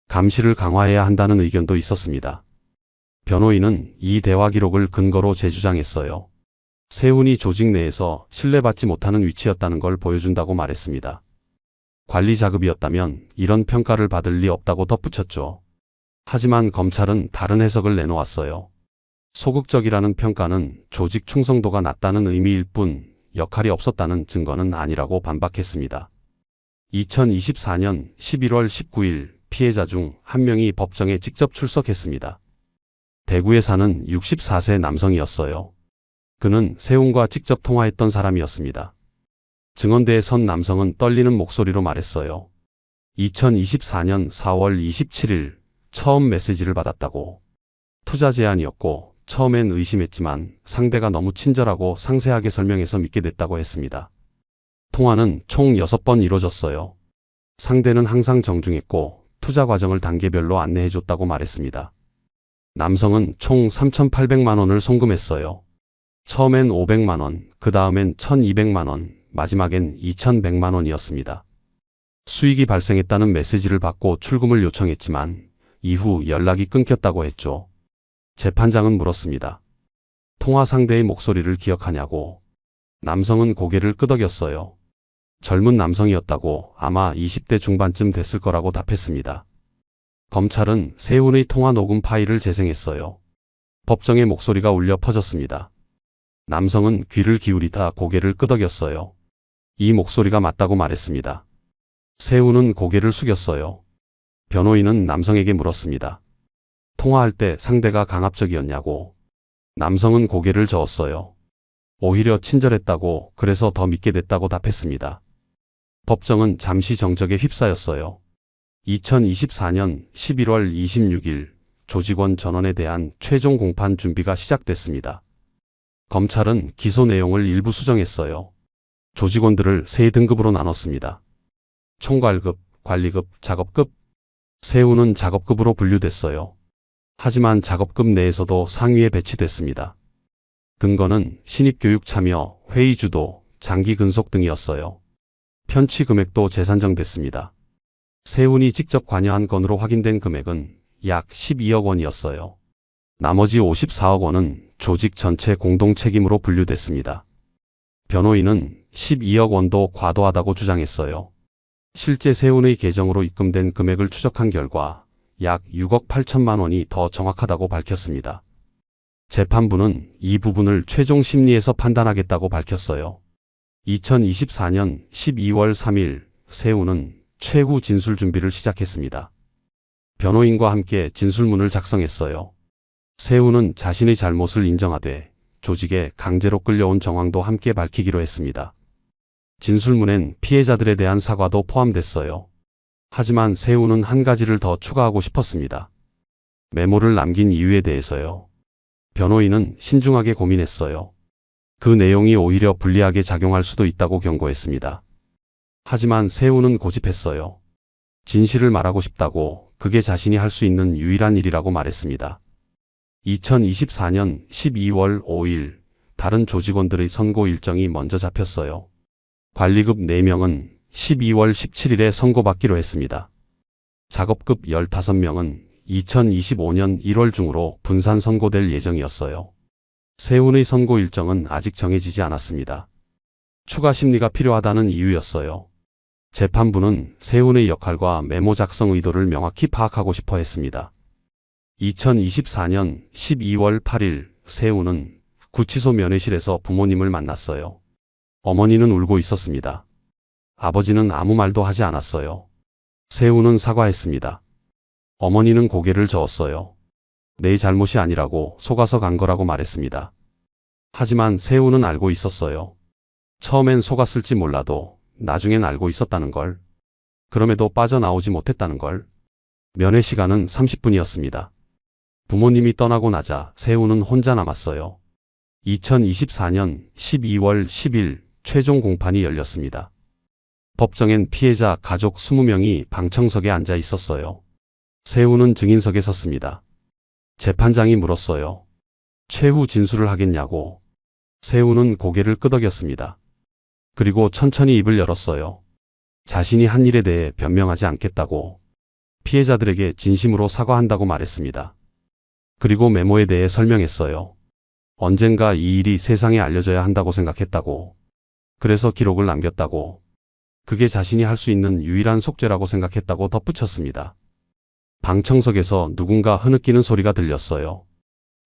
감시를 강화해야 한다는 의견도 있었습니다. 변호인은 이 대화 기록을 근거로 재주장했어요. 세훈이 조직 내에서 신뢰받지 못하는 위치였다는 걸 보여준다고 말했습니다. 관리 자급이었다면 이런 평가를 받을 리 없다고 덧붙였죠. 하지만 검찰은 다른 해석을 내놓았어요. 소극적이라는 평가는 조직 충성도가 낮다는 의미일 뿐 역할이 없었다는 증거는 아니라고 반박했습니다. 2024년 11월 19일 피해자 중 한 명이 법정에 직접 출석했습니다. 대구에 사는 64세 남성이었어요. 그는 세훈과 직접 통화했던 사람이었습니다. 증언대에 선 남성은 떨리는 목소리로 말했어요. 2024년 4월 27일 처음 메시지를 받았다고. 투자 제안이었고 처음엔 의심했지만 상대가 너무 친절하고 상세하게 설명해서 믿게 됐다고 했습니다. 통화는 총 6번 이루어졌어요. 상대는 항상 정중했고 투자 과정을 단계별로 안내해줬다고 말했습니다. 남성은 총 3,800만 원을 송금했어요. 처음엔 500만 원, 그 다음엔 1,200만 원, 마지막엔 2,100만 원이었습니다. 수익이 발생했다는 메시지를 받고 출금을 요청했지만 이후 연락이 끊겼다고 했죠. 재판장은 물었습니다. 통화 상대의 목소리를 기억하냐고. 남성은 고개를 끄덕였어요. 젊은 남성이었다고 아마 20대 중반쯤 됐을 거라고 답했습니다. 검찰은 세훈의 통화 녹음 파일을 재생했어요. 법정의 목소리가 울려 퍼졌습니다. 남성은 귀를 기울이다 고개를 끄덕였어요. 이 목소리가 맞다고 말했습니다. 세우는 고개를 숙였어요. 변호인은 남성에게 물었습니다. 통화할 때 상대가 강압적이었냐고. 남성은 고개를 저었어요. 오히려 친절했다고, 그래서 더 믿게 됐다고 답했습니다. 법정은 잠시 정적에 휩싸였어요. 2024년 11월 26일 조직원 전원에 대한 최종 공판 준비가 시작됐습니다. 검찰은 기소 내용을 일부 수정했어요. 조직원들을 세 등급으로 나눴습니다. 총괄급, 관리급, 작업급. 세우는 작업급으로 분류됐어요. 하지만 작업급 내에서도 상위에 배치됐습니다. 근거는 신입교육 참여, 회의 주도, 장기 근속 등이었어요. 편취 금액도 재산정됐습니다. 세운이 직접 관여한 건으로 확인된 금액은 약 12억 원이었어요. 나머지 54억 원은 조직 전체 공동 책임으로 분류됐습니다. 변호인은 12억 원도 과도하다고 주장했어요. 실제 세운의 계정으로 입금된 금액을 추적한 결과 약 6억 8천만 원이 더 정확하다고 밝혔습니다. 재판부는 이 부분을 최종 심리에서 판단하겠다고 밝혔어요. 2024년 12월 3일 세운은 최후 진술 준비를 시작했습니다. 변호인과 함께 진술문을 작성했어요. 세운은 자신의 잘못을 인정하되 조직에 강제로 끌려온 정황도 함께 밝히기로 했습니다. 진술문엔 피해자들에 대한 사과도 포함됐어요. 하지만 세운은 한 가지를 더 추가하고 싶었습니다. 메모를 남긴 이유에 대해서요. 변호인은 신중하게 고민했어요. 그 내용이 오히려 불리하게 작용할 수도 있다고 경고했습니다. 하지만 세운은 고집했어요. 진실을 말하고 싶다고, 그게 자신이 할 수 있는 유일한 일이라고 말했습니다. 2024년 12월 5일 다른 조직원들의 선고 일정이 먼저 잡혔어요. 관리급 4명은 12월 17일에 선고받기로 했습니다. 작업급 15명은 2025년 1월 중으로 분산 선고될 예정이었어요. 세운의 선고 일정은 아직 정해지지 않았습니다. 추가 심리가 필요하다는 이유였어요. 재판부는 세운의 역할과 메모 작성 의도를 명확히 파악하고 싶어 했습니다. 2024년 12월 8일 세운은 구치소 면회실에서 부모님을 만났어요. 어머니는 울고 있었습니다. 아버지는 아무 말도 하지 않았어요. 세운은 사과했습니다. 어머니는 고개를 저었어요. 내 잘못이 아니라고, 속아서 간 거라고 말했습니다. 하지만 세운은 알고 있었어요. 처음엔 속았을지 몰라도 나중엔 알고 있었다는 걸. 그럼에도 빠져나오지 못했다는 걸. 면회 시간은 30분이었습니다. 부모님이 떠나고 나자 세운은 혼자 남았어요. 2024년 12월 10일 최종 공판이 열렸습니다. 법정엔 피해자 가족 20명이 방청석에 앉아 있었어요. 세운은 증인석에 섰습니다. 재판장이 물었어요. 최후 진술을 하겠냐고. 세운은 고개를 끄덕였습니다. 그리고 천천히 입을 열었어요. 자신이 한 일에 대해 변명하지 않겠다고, 피해자들에게 진심으로 사과한다고 말했습니다. 그리고 메모에 대해 설명했어요. 언젠가 이 일이 세상에 알려져야 한다고 생각했다고, 그래서 기록을 남겼다고, 그게 자신이 할 수 있는 유일한 속죄라고 생각했다고 덧붙였습니다. 방청석에서 누군가 흐느끼는 소리가 들렸어요.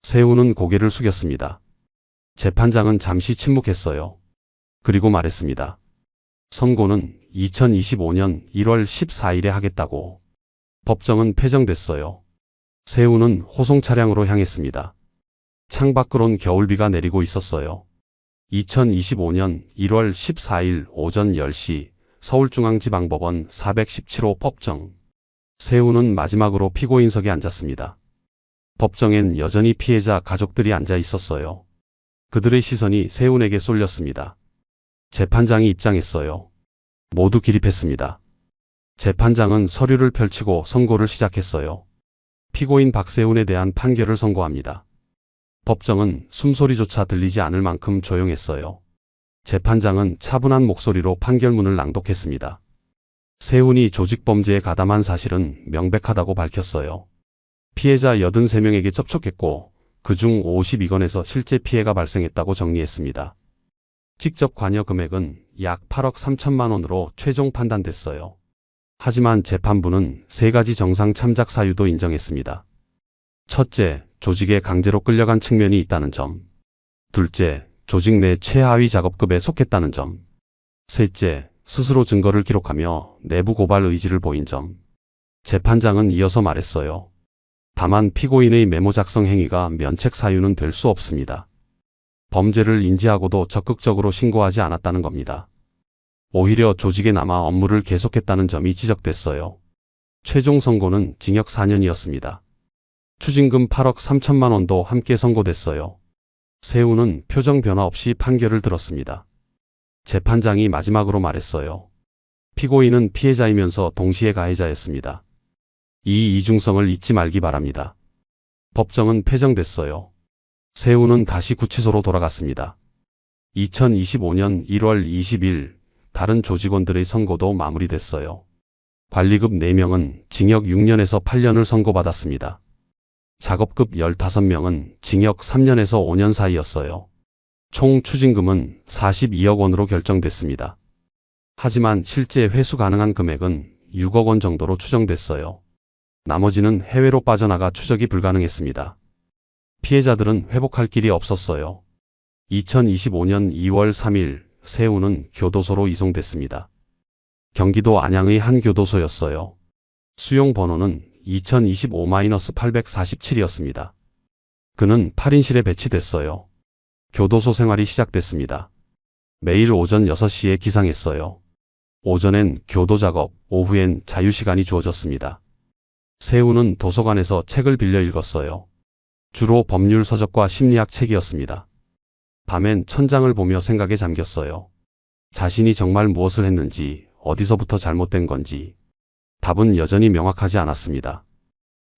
세운은 고개를 숙였습니다. 재판장은 잠시 침묵했어요. 그리고 말했습니다. 선고는 2025년 1월 14일에 하겠다고. 법정은 폐정됐어요. 세운은 호송 차량으로 향했습니다. 창밖으론 겨울비가 내리고 있었어요. 2025년 1월 14일 오전 10시 서울중앙지방법원 417호 법정. 세운은 마지막으로 피고인석에 앉았습니다. 법정엔 여전히 피해자 가족들이 앉아 있었어요. 그들의 시선이 세운에게 쏠렸습니다. 재판장이 입장했어요. 모두 기립했습니다. 재판장은 서류를 펼치고 선고를 시작했어요. 피고인 박세운에 대한 판결을 선고합니다. 법정은 숨소리조차 들리지 않을 만큼 조용했어요. 재판장은 차분한 목소리로 판결문을 낭독했습니다. 세운이 조직범죄에 가담한 사실은 명백하다고 밝혔어요. 피해자 83명에게 접촉했고 그중 52건에서 실제 피해가 발생했다고 정리했습니다. 직접 관여 금액은 약 8억 3천만 원으로 최종 판단됐어요. 하지만 재판부는 3가지 정상 참작 사유도 인정했습니다. 첫째, 조직에 강제로 끌려간 측면이 있다는 점. 둘째, 조직 내 최하위 작업급에 속했다는 점. 셋째, 스스로 증거를 기록하며 내부 고발 의지를 보인 점. 재판장은 이어서 말했어요. 다만 피고인의 메모 작성 행위가 면책 사유는 될 수 없습니다. 범죄를 인지하고도 적극적으로 신고하지 않았다는 겁니다. 오히려 조직에 남아 업무를 계속했다는 점이 지적됐어요. 최종 선고는 징역 4년이었습니다. 추징금 8억 3천만 원도 함께 선고됐어요. 세우는 표정 변화 없이 판결을 들었습니다. 재판장이 마지막으로 말했어요. 피고인은 피해자이면서 동시에 가해자였습니다. 이 이중성을 잊지 말기 바랍니다. 법정은 패정됐어요. 세우는 다시 구치소로 돌아갔습니다. 2025년 1월 20일 다른 조직원들의 선고도 마무리됐어요. 관리급 4명은 징역 6년에서 8년을 선고받았습니다. 작업급 15명은 징역 3년에서 5년 사이였어요. 총 추징금은 42억 원으로 결정됐습니다. 하지만 실제 회수 가능한 금액은 6억 원 정도로 추정됐어요. 나머지는 해외로 빠져나가 추적이 불가능했습니다. 피해자들은 회복할 길이 없었어요. 2025년 2월 3일 세우는 교도소로 이송됐습니다. 경기도 안양의 한 교도소였어요. 수용 번호는 2025-847이었습니다. 그는 8인실에 배치됐어요. 교도소 생활이 시작됐습니다. 매일 오전 6시에 기상했어요. 오전엔 교도 작업, 오후엔 자유시간이 주어졌습니다. 세우는 도서관에서 책을 빌려 읽었어요. 주로 법률 서적과 심리학 책이었습니다. 밤엔 천장을 보며 생각에 잠겼어요. 자신이 정말 무엇을 했는지, 어디서부터 잘못된 건지 답은 여전히 명확하지 않았습니다.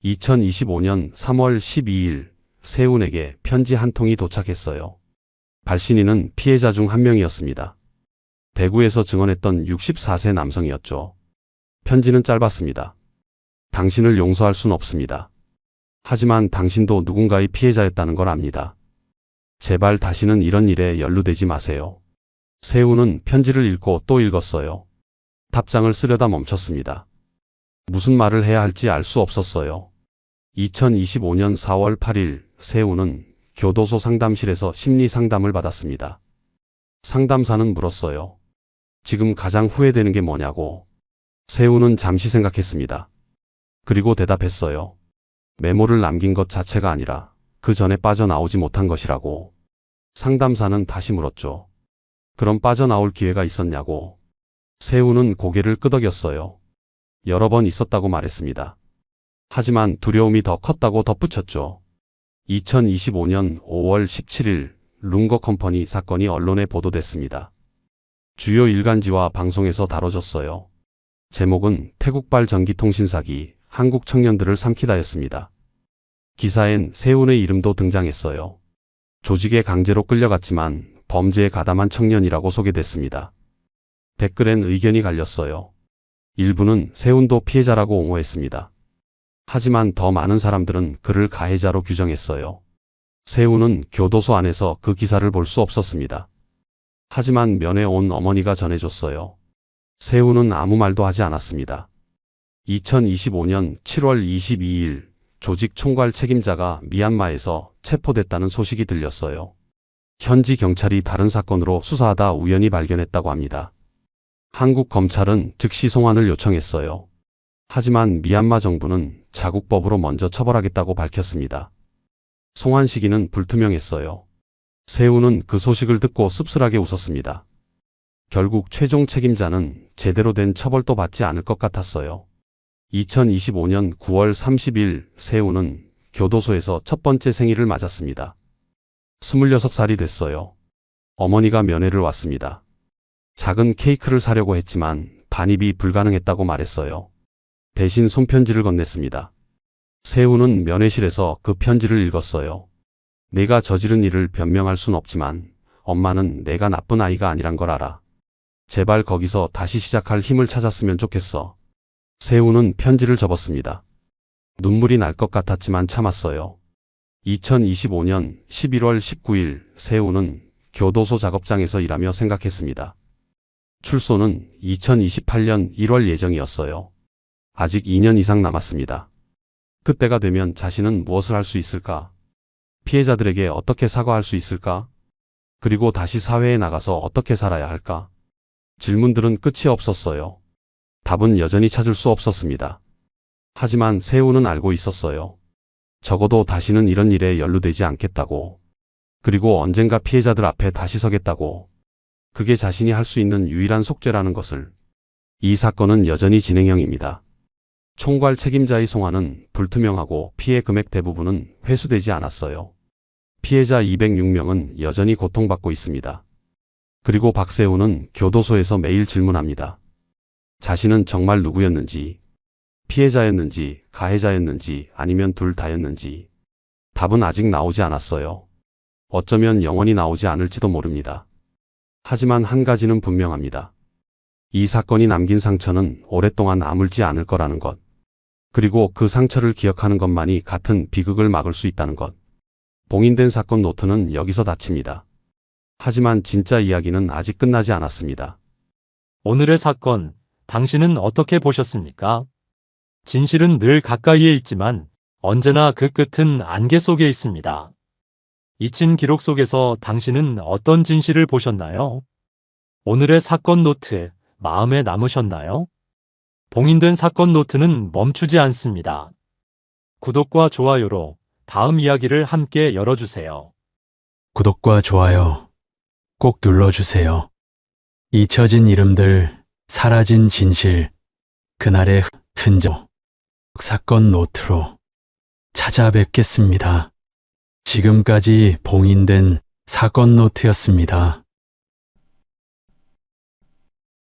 2025년 3월 12일 세운에게 편지 한 통이 도착했어요. 발신인은 피해자 중 한 명이었습니다. 대구에서 증언했던 64세 남성이었죠. 편지는 짧았습니다. 당신을 용서할 순 없습니다. 하지만 당신도 누군가의 피해자였다는 걸 압니다. 제발 다시는 이런 일에 연루되지 마세요. 세우는 편지를 읽고 또 읽었어요. 답장을 쓰려다 멈췄습니다. 무슨 말을 해야 할지 알 수 없었어요. 2025년 4월 8일 세우는 교도소 상담실에서 심리 상담을 받았습니다. 상담사는 물었어요. 지금 가장 후회되는 게 뭐냐고. 세우는 잠시 생각했습니다. 그리고 대답했어요. 메모를 남긴 것 자체가 아니라 그 전에 빠져나오지 못한 것이라고. 상담사는 다시 물었죠. 그럼 빠져나올 기회가 있었냐고. 세우는 고개를 끄덕였어요. 여러 번 있었다고 말했습니다. 하지만 두려움이 더 컸다고 덧붙였죠. 2025년 5월 17일 룽거 컴퍼니 사건이 언론에 보도됐습니다. 주요 일간지와 방송에서 다뤄졌어요. 제목은 태국발 전기통신 사기, 한국 청년들을 삼키다였습니다. 기사엔 세운의 이름도 등장했어요. 조직에 강제로 끌려갔지만 범죄에 가담한 청년이라고 소개됐습니다. 댓글엔 의견이 갈렸어요. 일부는 세운도 피해자라고 옹호했습니다. 하지만 더 많은 사람들은 그를 가해자로 규정했어요. 세운은 교도소 안에서 그 기사를 볼 수 없었습니다. 하지만 면회 온 어머니가 전해줬어요. 세운은 아무 말도 하지 않았습니다. 2025년 7월 22일 조직 총괄 책임자가 미얀마에서 체포됐다는 소식이 들렸어요. 현지 경찰이 다른 사건으로 수사하다 우연히 발견했다고 합니다. 한국 검찰은 즉시 송환을 요청했어요. 하지만 미얀마 정부는 자국법으로 먼저 처벌하겠다고 밝혔습니다. 송환 시기는 불투명했어요. 세우는 그 소식을 듣고 씁쓸하게 웃었습니다. 결국 최종 책임자는 제대로 된 처벌도 받지 않을 것 같았어요. 2025년 9월 30일 세우는 교도소에서 첫 번째 생일을 맞았습니다. 26살이 됐어요. 어머니가 면회를 왔습니다. 작은 케이크를 사려고 했지만 반입이 불가능했다고 말했어요. 대신 손편지를 건넸습니다. 세우는 면회실에서 그 편지를 읽었어요. 내가 저지른 일을 변명할 순 없지만 엄마는 내가 나쁜 아이가 아니란 걸 알아. 제발 거기서 다시 시작할 힘을 찾았으면 좋겠어. 세우는 편지를 접었습니다. 눈물이 날 것 같았지만 참았어요. 2025년 11월 19일 세우는 교도소 작업장에서 일하며 생각했습니다. 출소는 2028년 1월 예정이었어요. 아직 2년 이상 남았습니다. 그때가 되면 자신은 무엇을 할 수 있을까? 피해자들에게 어떻게 사과할 수 있을까? 그리고 다시 사회에 나가서 어떻게 살아야 할까? 질문들은 끝이 없었어요. 답은 여전히 찾을 수 없었습니다. 하지만 세우는 알고 있었어요. 적어도 다시는 이런 일에 연루되지 않겠다고. 그리고 언젠가 피해자들 앞에 다시 서겠다고. 그게 자신이 할 수 있는 유일한 속죄라는 것을. 이 사건은 여전히 진행형입니다. 총괄 책임자의 송환은 불투명하고 피해 금액 대부분은 회수되지 않았어요. 피해자 206명은 여전히 고통받고 있습니다. 그리고 박세훈은 교도소에서 매일 질문합니다. 자신은 정말 누구였는지, 피해자였는지, 가해자였는지, 아니면 둘 다였는지. 답은 아직 나오지 않았어요. 어쩌면 영원히 나오지 않을지도 모릅니다. 하지만 한 가지는 분명합니다. 이 사건이 남긴 상처는 오랫동안 아물지 않을 거라는 것. 그리고 그 상처를 기억하는 것만이 같은 비극을 막을 수 있다는 것. 봉인된 사건 노트는 여기서 닫힙니다. 하지만 진짜 이야기는 아직 끝나지 않았습니다. 오늘의 사건, 당신은 어떻게 보셨습니까? 진실은 늘 가까이에 있지만 언제나 그 끝은 안개 속에 있습니다. 잊힌 기록 속에서 당신은 어떤 진실을 보셨나요? 오늘의 사건 노트, 마음에 남으셨나요? 봉인된 사건 노트는 멈추지 않습니다. 구독과 좋아요로 다음 이야기를 함께 열어주세요. 구독과 좋아요 꼭 눌러주세요. 잊혀진 이름들, 사라진 진실, 그날의 흔적, 사건 노트로 찾아뵙겠습니다. 지금까지 봉인된 사건 노트였습니다.